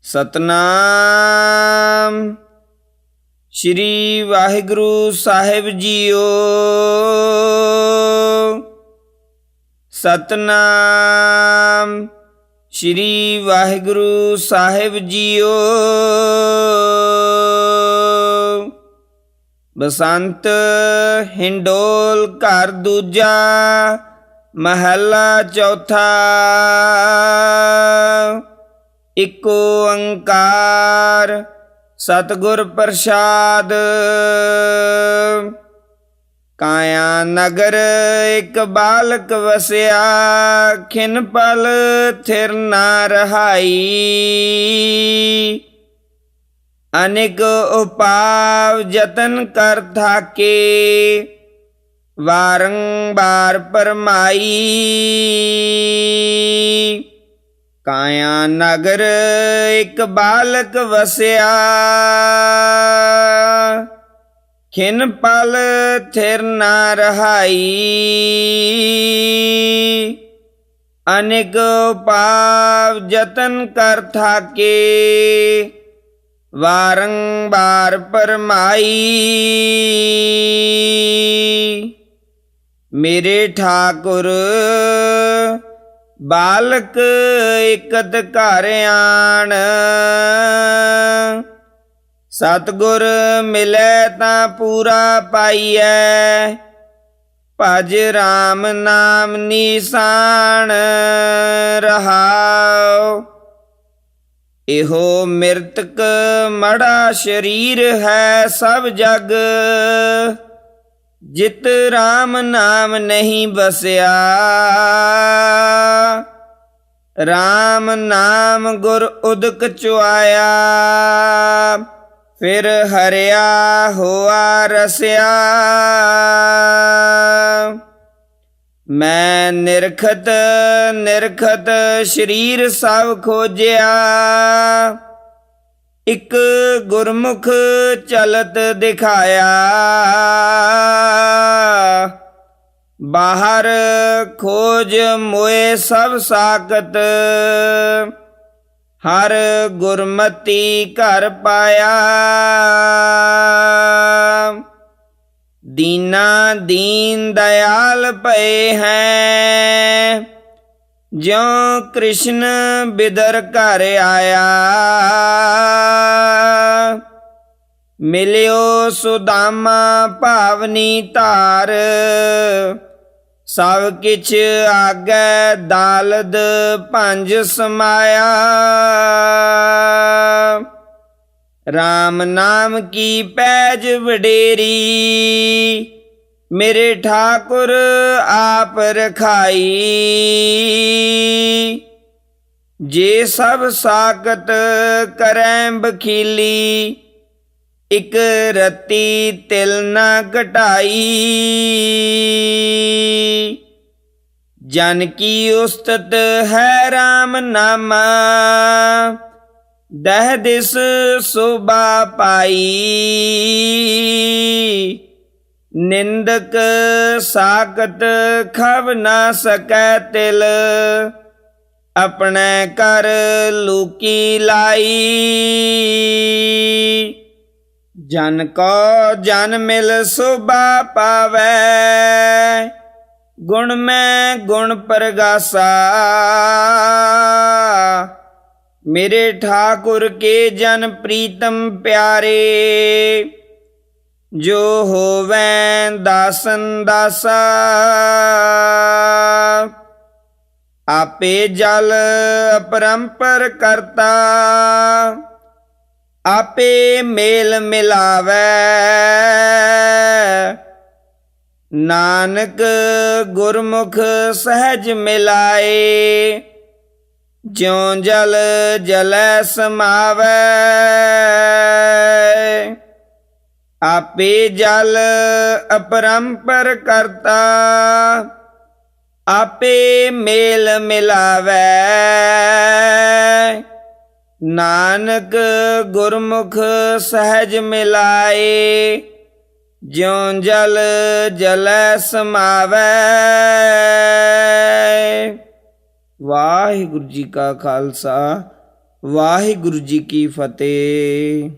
ਸਤਨਾਮ ਸ਼੍ਰੀ ਵਾਹਿਗੁਰੂ ਸਾਹਿਬ JIO. Satnam Shri Waheguru ਸਾਹਿਬ JIO. ਬਸੰਤ ਹਿੰਡੋਲ ਘਰ ਦੂਜਾ ਮਹੱਲਾ ਚੌਥਾ। ਇਕ ਓੰਕਾਰ ਸਤਿਗੁਰ ਪ੍ਰਸਾਦ। ਕਾਇਆ ਨਗਰ ਇਕ ਬਾਲਕ ਵਸਿਆ, ਖਿਨ ਪਲ ਥਿਰ ਨਾ ਰਹਾਈ। ਅਨੇਕ ਉਪਾਵ ਜਤਨ ਕਰ ਥਾਕੇ, ਵਾਰੰਬਾਰ ਪਰਮਾਈ। ਕਾਇਆ ਨਗਰ ਇਕ ਬਾਲਕ ਵਸਿਆ, ਖਿਨ ਪਲ ਥਿਰ ਨਾ ਰਹਾਈ। ਅਨੇਕ ਉਪਾਵ ਜਤਨ ਕਰ ਥਾਕੇ, ਵਾਰੰਬਾਰ ਪਰਮਾਈ। ਮੇਰੇ ਠਾਕੁਰ ਬਾਲਕ ਇਕਤ ਘਰ ਆਣ, ਸਤਿਗੁਰ ਮਿਲੈ ਤਾਂ ਪੂਰਾ ਪਾਈਐ। ਭਜ ਰਾਮ ਨਾਮ ਨਿਸ਼ਾਨ ਰਹਾਉ। ਇਹੋ ਮਿਰਤਕ ਮੜਾ ਸਰੀਰ ਹੈ ਸਭ ਜਗ, ਜਿਤ ਰਾਮ ਨਾਮ ਨਹੀਂ ਬਸਿਆ। ਰਾਮ ਨਾਮ ਗੁਰ ਉਦਕ ਚੁਆਇਆ, ਫਿਰ ਹਰਿਆ ਹੋਆ ਰਸਿਆ। ਮੈਂ ਨਿਰਖਤ ਨਿਰਖਤ ਸਰੀਰ ਸਭ ਖੋਜਿਆ, ਇਕ ਗੁਰਮੁਖ ਚਲਤ ਦਿਖਾਇਆ। ਬਾਹਰ ਖੋਜ ਮੋਏ ਸਭ ਸਾਕਤ, ਹਰ ਗੁਰਮਤੀ ਘਰ ਪਾਇਆ। ਦੀਨਾ ਦੀਨ ਦਇਆਲ ਭਏ ਹੈ, ਜਿਉ ਕ੍ਰਿਸ਼ਨ ਬਿਦਰ ਘਰ ਆਇਆ। ਮਿਲਿਓ ਸੁਦਾਮਾ ਭਾਵਨੀ ਧਾਰ, ਸਭ ਕਿਛ ਆਗੈ ਦਾਲਦ ਭੰਜ ਸਮਾਇਆ। ਰਾਮ ਨਾਮ ਕੀ ਪੈਜ ਵਡੇਰੀ, ਮੇਰੇ ਠਾਕੁਰ ਆਪ ਰਖਾਈ। ਜੇ ਸਭ ਸਾਕਤ ਕਰੈ ਬਖੀਲੀ, ਇਕ ਰਤੀ ਤਿਲ ਨਾ ਘਟਾਈ। ਜਨ ਕੀ ਉਸਤਤ ਹੈ ਰਾਮ ਨਾਮਾ, ਦਹ ਦਿਸ ਸੋਭਾ ਪਾਈ। ਨਿੰਦਕ ਸਾਕਤ ਖਵ ਨਾ ਸਕੈ ਤਿਲ, ਆਪਣੇ ਕਰ ਲੂਕੀ ਲਾਈ। ਜਨ ਕੋ ਜਨ ਮਿਲ ਸੋਭਾ ਪਾਵੈ, ਗੁਣ ਮੈਂ ਗੁਣ ਪ੍ਰਗਾਸਾ। ਮੇਰੇ ਠਾਕੁਰ ਕੇ ਜਨ ਪ੍ਰੀਤਮ ਪਿਆਰੇ, ਜੋ ਹੋਵੈ ਦਾਸਨ ਦਾਸਾ। ਆਪੇ ਜਲ ਅਪਰੰਪਰ ਕਰਤਾ, ਆਪੇ ਮੇਲ ਮਿਲਾਵੈ। ਨਾਨਕ ਗੁਰਮੁਖ ਸਹਿਜ ਮਿਲਾਏ, ਜਿਉ ਜਲ ਜਲੈ ਸਮਾਵੈ। ਆਪੇ ਜਲ ਅਪਰੰਪਰ ਕਰਤਾ, ਆਪੇ ਮੇਲ ਮਿਲਾਵੈ। ਨਾਨਕ ਗੁਰਮੁਖ ਸਹਿਜ ਮਿਲਾਏ, ਜਿਉ ਜਲ ਜਲੈ ਸਮਾਵੈ। ਵਾਹਿਗੁਰੂ ਜੀ ਕਾ ਖਾਲਸਾ, ਵਾਹਿਗੁਰੂ ਜੀ ਕੀ ਫਤਿਹ।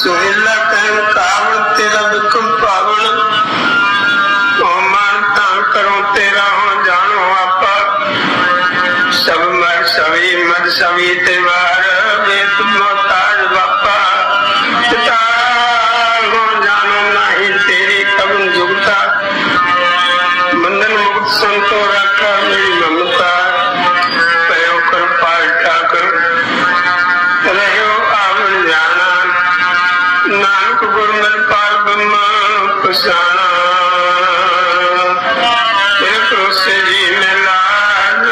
ਸੁਹੇਲਾ ਕਹਿਣ ਕਾਵਣ ਤੇਰਾ ਵਿਕਮ ਪਾਵਨ, ਉਹ ਮਨ ਤਾਂ ਕਰੋ ਤੇਰਾ ਹੋ ਜਾਣੋ ਆਪਾ, ਸਭ ਮਰ ਸਵੀ ਮਦ ਸਵੀ ਤੇ ਵਾਰ, ਵੇਤ ਮੋਤਾਜ ਬਾਪਾ, ਪਿਤਾ ਹੋ ਜਾਣੋ ਨਹੀਂ ਤੇਰੀ ਕਵਨ ਜੁਗਤਾ, ਬੰਧਨ ਮੁਕਤ ਸੰਤੋ ਰੱਖਾ ਮੇਰੀ ਮਮਤਾ, ਪਇਓ ਕਿਰਪਾਲ ਠਾਕੁਰ ਰਹਿਓ ਆਵਣ ਜਾਣਾ, ਨਾਨਕ ਗੁਰ ਮਿਲ ਪਾਰ ਬ੍ਰਹਮ ਪਛਾਣਾ, ਤੇਰੇ ਭਰੋਸੇ ਜੀ ਮੈਂ ਲਾਜ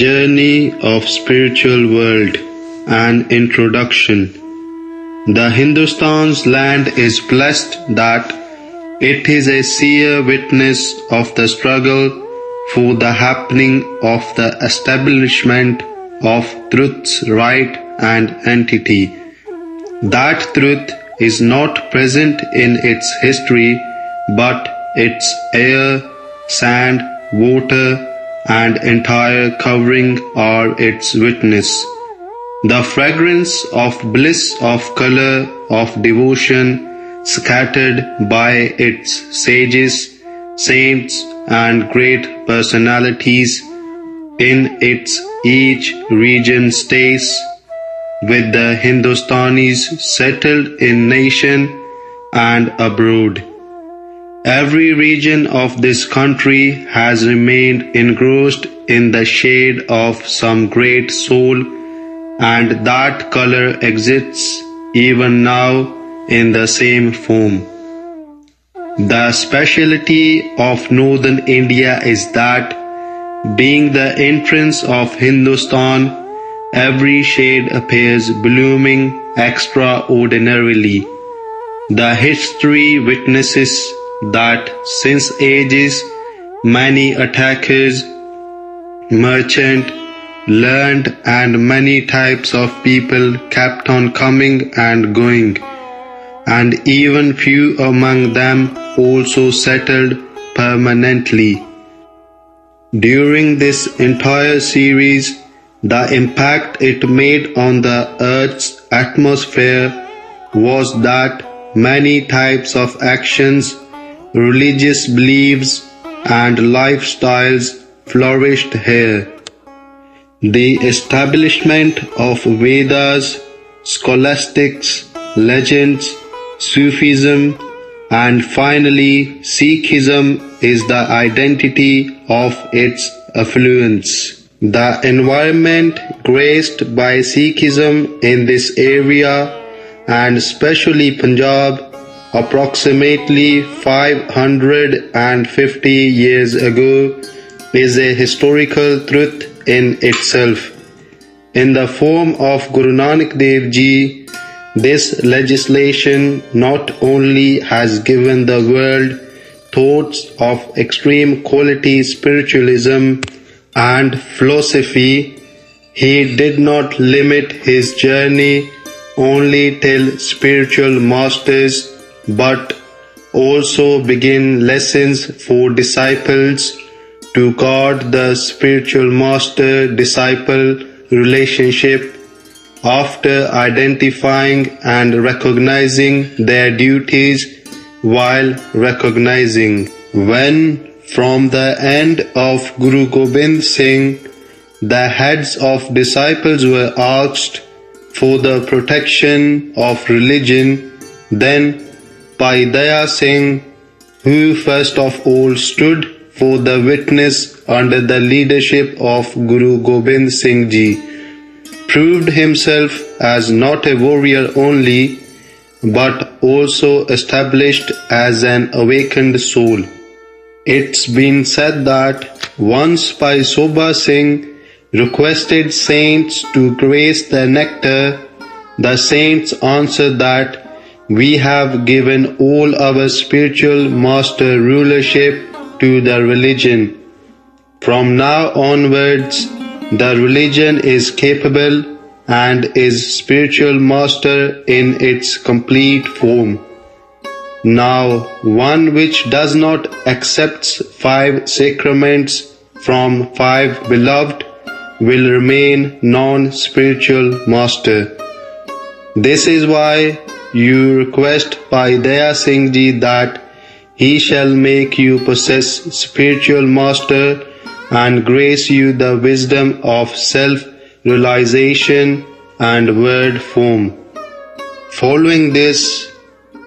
journey of spiritual world. An introduction. The Hindustan's land is blessed that it is a seer witness of the struggle for the happening of the establishment of truth's right and entity. That truth is not present in its history, but its air, sand, water, and entire covering are its witness. The fragrance of bliss, of color, of devotion, scattered by its sages, saints, and great personalities in its each region stays with the Hindustanis settled in nation and abroad. Every region of this country has remained engrossed in the shade of some great soul, and that color exists even now in the same form. The speciality of northern India is that, being the entrance of Hindustan, every shade appears blooming extraordinarily. The history witnesses that since ages many attackers, merchant, learned and many types of people kept on coming and going, and even few among them also settled permanently. During this entire series, the impact it made on the Earth's atmosphere was that many types of actions, religious beliefs, and lifestyles flourished here. The establishment of Vedas, scholastics, legends, Sufism, and finally Sikhism is the identity of its affluence. The environment graced by Sikhism in this area, and especially Punjab, approximately 550 years ago, is a historical truth in itself. In the form of Guru Nanak Dev Ji, this legislation not only has given the world thoughts of extreme quality spiritualism and philosophy, he did not limit his journey only till spiritual masters, but also begin lessons for disciples to guard the spiritual master-disciple relationship after identifying and recognizing their duties while recognizing. When from the end of Guru Gobind Singh, the heads of disciples were asked for the protection of religion, then Bhai Daya Singh, who first of all stood for the witness under the leadership of Guru Gobind Singh Ji, proved himself as not a warrior only, but also established as an awakened soul. It's been said that once Bhai Sobha Singh requested saints to grace the nectar, the saints answered that we have given all our spiritual master rulership to the religion. From now onwards, the religion is capable and is spiritual master in its complete form. Now, one which does not accept 5 sacraments from 5 beloved will remain non-spiritual master. This is why you request Bhai Daya Singh Ji that he shall make you possess spiritual master and grace you the wisdom of self-realization and word form. Following this,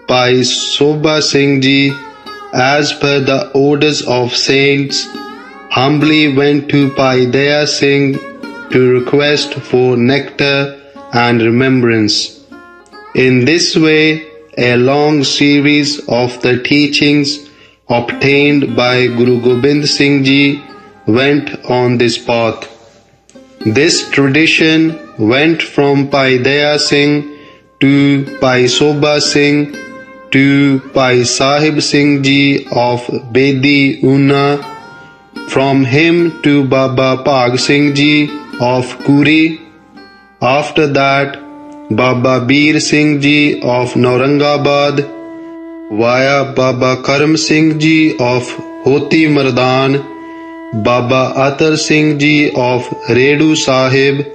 Bhai Sobha Singh Ji, as per the orders of saints, humbly went to Bhai Daya Singh to request for nectar and remembrance. In this way, a long series of the teachings obtained by Guru Gobind Singh Ji went on this path. This tradition went from Bhai Daya Singh to Bhai Sobha Singh to Bhai Sahib Singh Ji of Bedi Una, from him to Baba Bhag Singh Ji of Kuri, after that Baba Bir Singh Ji of Naurangabad, via Baba Karam Singh Ji of Hoti Mardan, Baba Atar Singh Ji of Redu Sahib,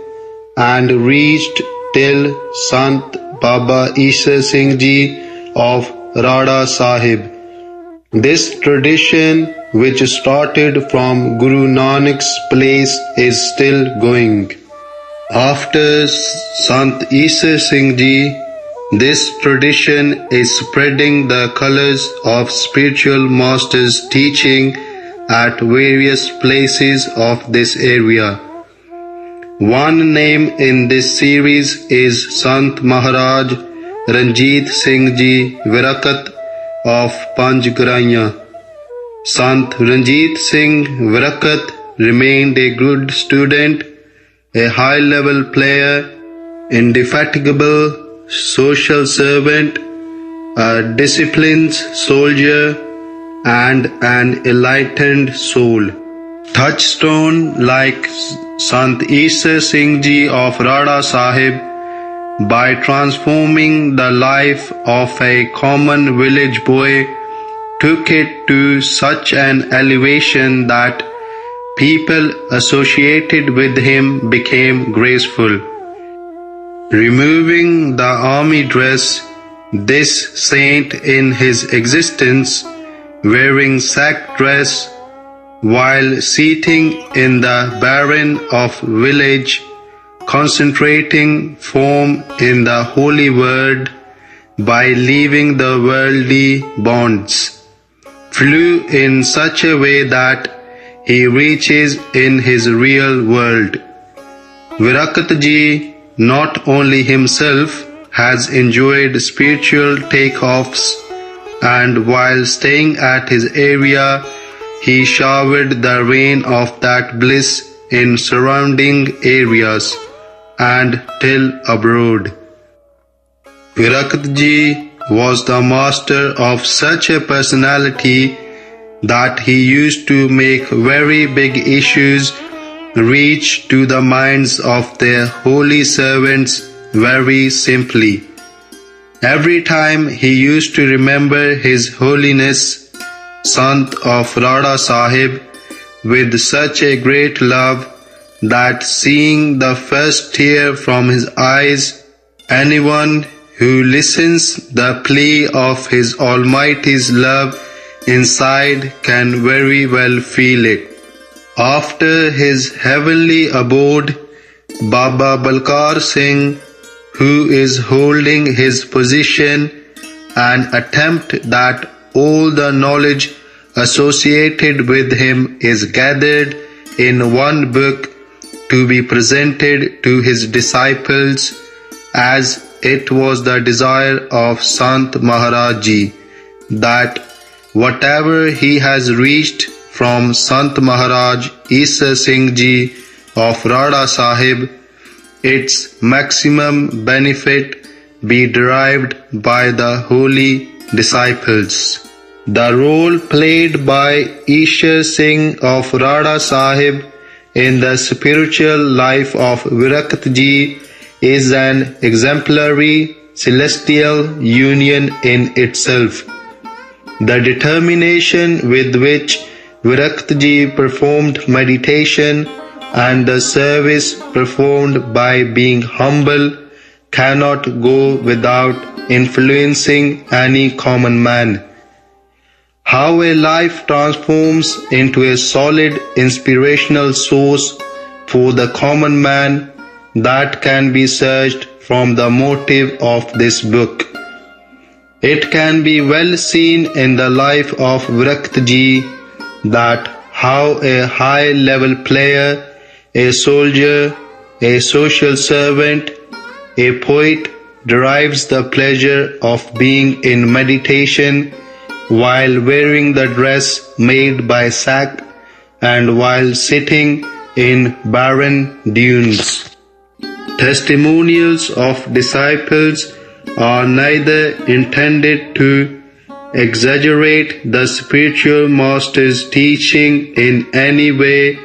and reached till Sant Baba Isa Singh Ji of Rada Sahib. This tradition, which started from Guru Nanak's place, is still going. After Sant Isa Singh Ji, this tradition is spreading the colors of spiritual masters' teaching at various places of this area. One name in this series is Sant Maharaj Ranjit Singh Ji Virakat of Panjgaraiya. Sant Ranjit Singh Virakat remained a good student, a high-level player, indefatigable social servant, a disciplined soldier, and an enlightened soul. Touchstone like Sant Isa Singh Ji of Rada Sahib, by transforming the life of a common village boy, took it to such an elevation that people associated with him became graceful. Removing the army dress, this saint in his existence, wearing sack dress, while seating in the barren of village, concentrating form in the holy word, by leaving the worldly bonds, flew in such a way that he reaches in his real world. Virakat Ji not only himself has enjoyed spiritual takeoffs, and while staying at his area, he showered the rain of that bliss in surrounding areas and till abroad. Virakat Ji was the master of such a personality that he used to make very big issues reach to the minds of their holy servants very simply. Every time he used to remember His Holiness Sant of Rada Sahib with such a great love that seeing the first tear from his eyes, anyone who listens the plea of His Almighty's love inside can very well feel it. After his heavenly abode, Baba Balkar Singh, who is holding his position, and attempt that all the knowledge associated with him is gathered in one book to be presented to his disciples, as it was the desire of Sant Maharaj Ji that whatever he has reached from Sant Maharaj Isa Singh Ji of Rada Sahib, its maximum benefit be derived by the holy disciples. The role played by Isha Singh of Rada Sahib in the spiritual life of Virakat Ji is an exemplary celestial union in itself. The determination with which Virakat Ji performed meditation and the service performed by being humble cannot go without influencing any common man. How a life transforms into a solid inspirational source for the common man, that can be searched from the motive of this book. It can be well seen in the life of Virakat Ji that how a high-level player, a soldier, a social servant, a poet derives the pleasure of being in meditation while wearing the dress made by sack and while sitting in barren dunes. Testimonials of disciples are neither intended to exaggerate the spiritual master's teaching in any way,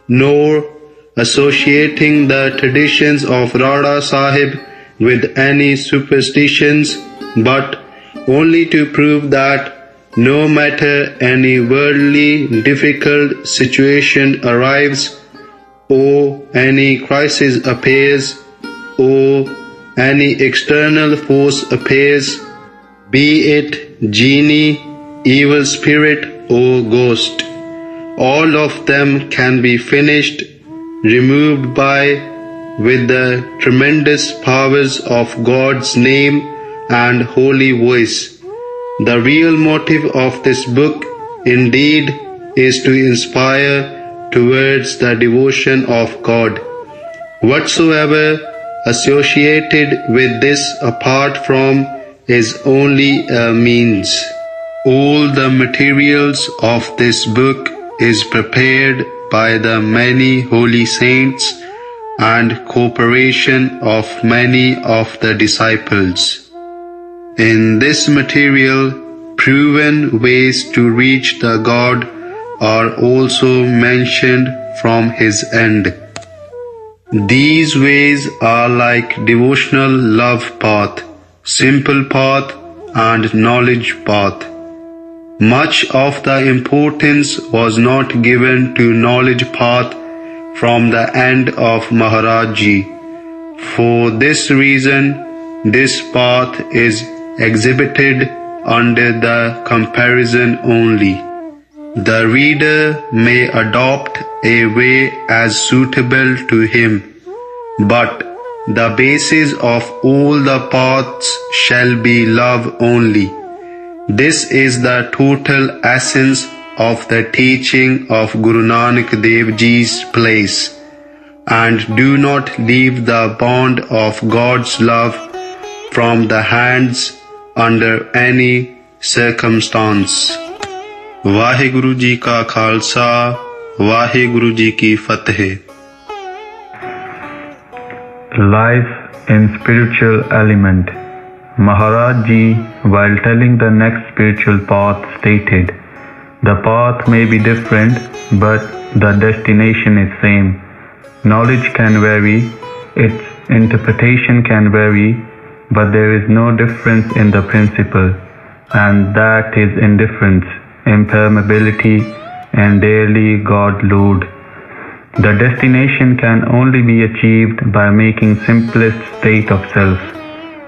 nor associating the traditions of Rada Sahib with any superstitions, but only to prove that no matter any worldly difficult situation arrives, or any crisis appears, or any external force appears, be it genie, evil spirit, or ghost, all of them can be finished, removed by, with the tremendous powers of God's name and holy voice. The real motive of this book, indeed, is to inspire towards the devotion of God. Whatsoever associated with this apart from is only a means. All the materials of this book is prepared by the many holy saints and cooperation of many of the disciples. In this material, proven ways to reach the God are also mentioned from his end. These ways are like devotional love path, simple path, and knowledge path. Much of the importance was not given to knowledge path from the end of Maharaj Ji. For this reason, this path is exhibited under the comparison only. The reader may adopt a way as suitable to him, but the basis of all the paths shall be love only. This is the total essence of the teaching of Guru Nanak Dev Ji's place, and do not leave the bond of God's love from the hands under any circumstance. Vaheguru Ji ka Khalsa, Vaheguru Ji ki Fateh. Life in spiritual element. Maharaj Ji, while telling the next spiritual path, stated, "The path may be different, but the destination is same. Knowledge can vary, its interpretation can vary, but there is no difference in the principle, and that is indifference, impermeability, and daily God Lord. The destination can only be achieved by making simplest state of self,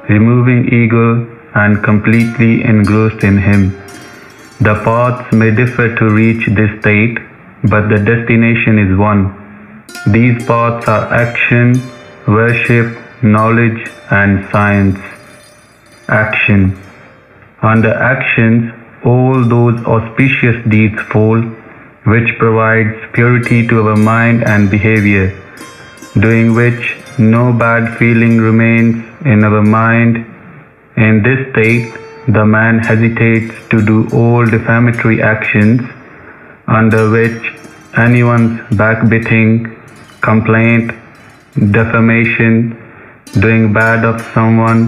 removing ego and completely engrossed in Him. The paths may differ to reach this state, but the destination is one. These paths are action, worship, knowledge, and science. Action. Under actions, all those auspicious deeds fall, which provides purity to our mind and behavior, doing which no bad feeling remains in our mind. In this state, the man hesitates to do all defamatory actions, under which anyone's backbiting, complaint, defamation, doing bad of someone,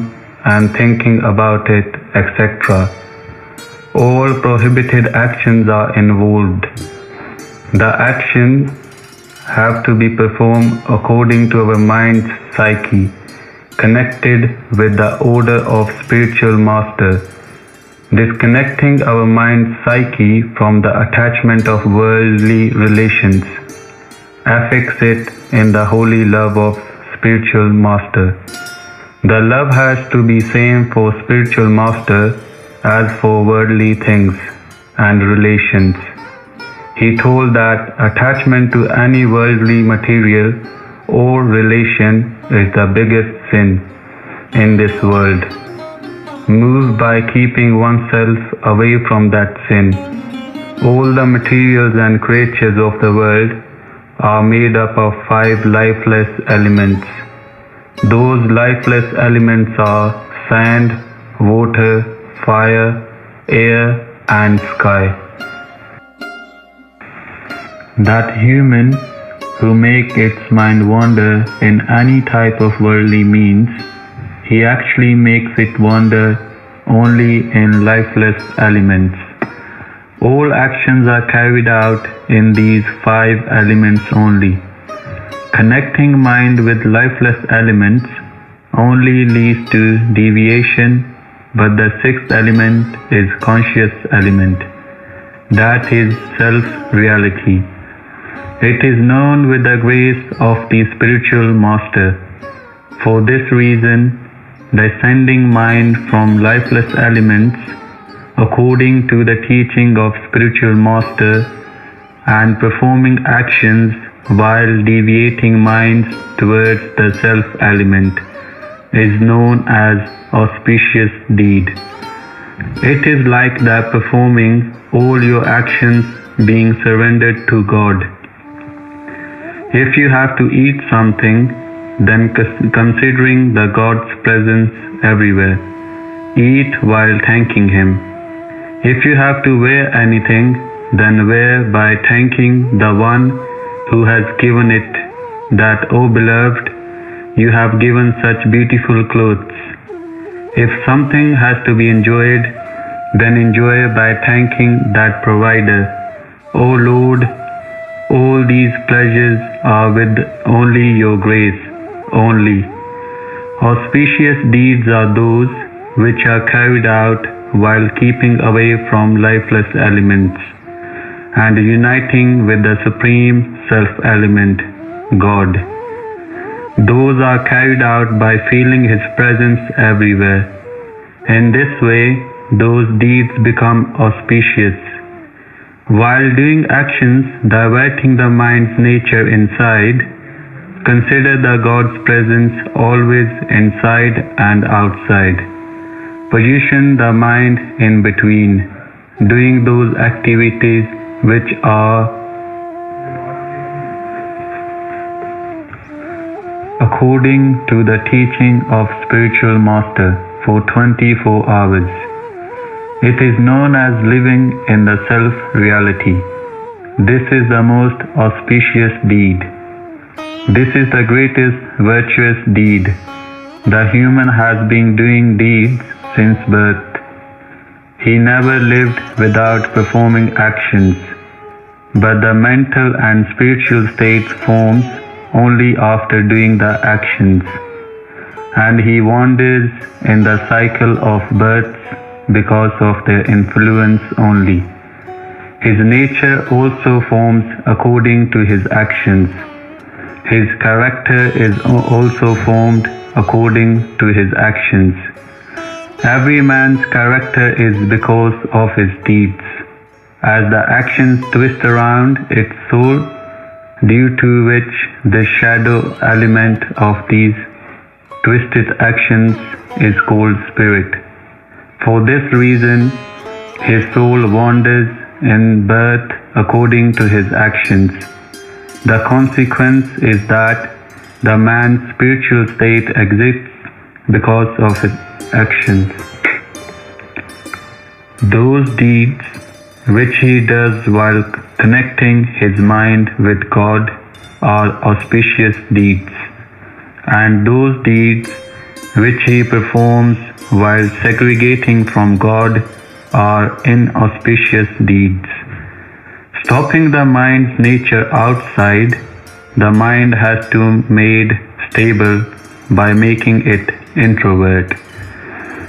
and thinking about it, etc. All prohibited actions are involved. The actions have to be performed according to our mind's psyche, connected with the order of spiritual master. Disconnecting our mind's psyche from the attachment of worldly relations, affix it in the holy love of spiritual master. The love has to be same for spiritual master as for worldly things and relations. He told that attachment to any worldly material or relation is the biggest sin in this world. Moved by keeping oneself away from that sin. All the materials and creatures of the world are made up of 5 lifeless elements. Those lifeless elements are sand, water, fire, air, and sky. That human who make its mind wander in any type of worldly means, he actually makes it wander only in lifeless elements. All actions are carried out in these five elements only. Connecting mind with lifeless elements only leads to deviation, but the sixth element is conscious element. That is self-reality. It is known with the grace of the spiritual master. For this reason, descending mind from lifeless elements, according to the teaching of spiritual master, and performing actions while deviating minds towards the self-element, is known as auspicious deed. It is like that performing all your actions being surrendered to God. If you have to eat something, then considering the God's presence everywhere, eat while thanking Him. If you have to wear anything, then wear by thanking the one who has given it, that, O beloved, you have given such beautiful clothes. If something has to be enjoyed, then enjoy by thanking that provider. O Lord, all these pleasures are with only your grace, only. Auspicious deeds are those which are carried out while keeping away from lifeless elements and uniting with the supreme self-element, God. Those are carried out by feeling His presence everywhere. In this way, those deeds become auspicious. While doing actions diverting the mind's nature inside, consider the God's presence always inside and outside. Position the mind in between, doing those activities which are according to the teaching of spiritual master for 24 hours. It is known as living in the self-reality. This is the most auspicious deed. This is the greatest virtuous deed. The human has been doing deeds since birth. He never lived without performing actions, but the mental and spiritual state forms only after doing the actions, and he wanders in the cycle of births because of their influence only. His nature also forms according to his actions. His character is also formed according to his actions. Every man's character is because of his deeds. As the actions twist around its soul, due to which the shadow element of these twisted actions is called spirit. For this reason, his soul wanders in birth according to his actions. The consequence is that the man's spiritual state exists because of his actions. Those deeds which he does while connecting his mind with God are auspicious deeds, and those deeds which he performs while segregating from God are inauspicious deeds. Stopping the mind's nature outside, the mind has to be made stable by making it introvert.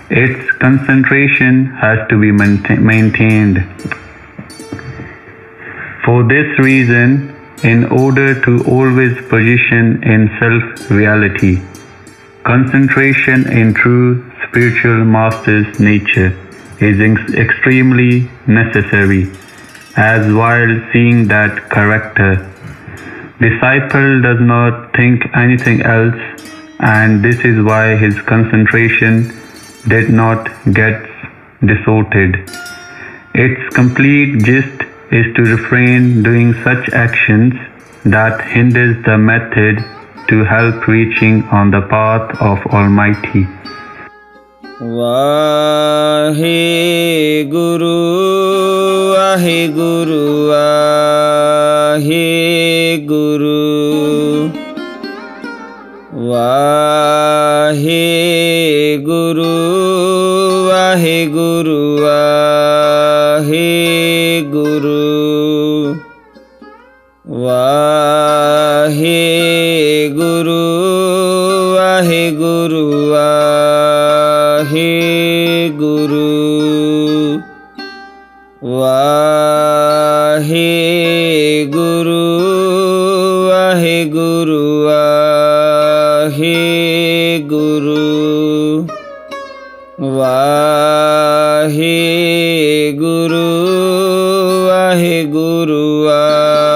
Its concentration has to be maintained. For this reason, in order to always position in self-reality, concentration in true spiritual master's nature is extremely necessary, as while seeing that character, disciple does not think anything else, and this is why his concentration did not get distorted. Its complete gist is to refrain doing such actions that hinders the method to help reaching on the path of Almighty. Vaheguru, Vaheguru, Vaheguru. Waheguru Waheguru Waheguru Waheguru Waheguru Waheguru Waheguru Waheguru Waheguru Waheguru Waheguru Waheguru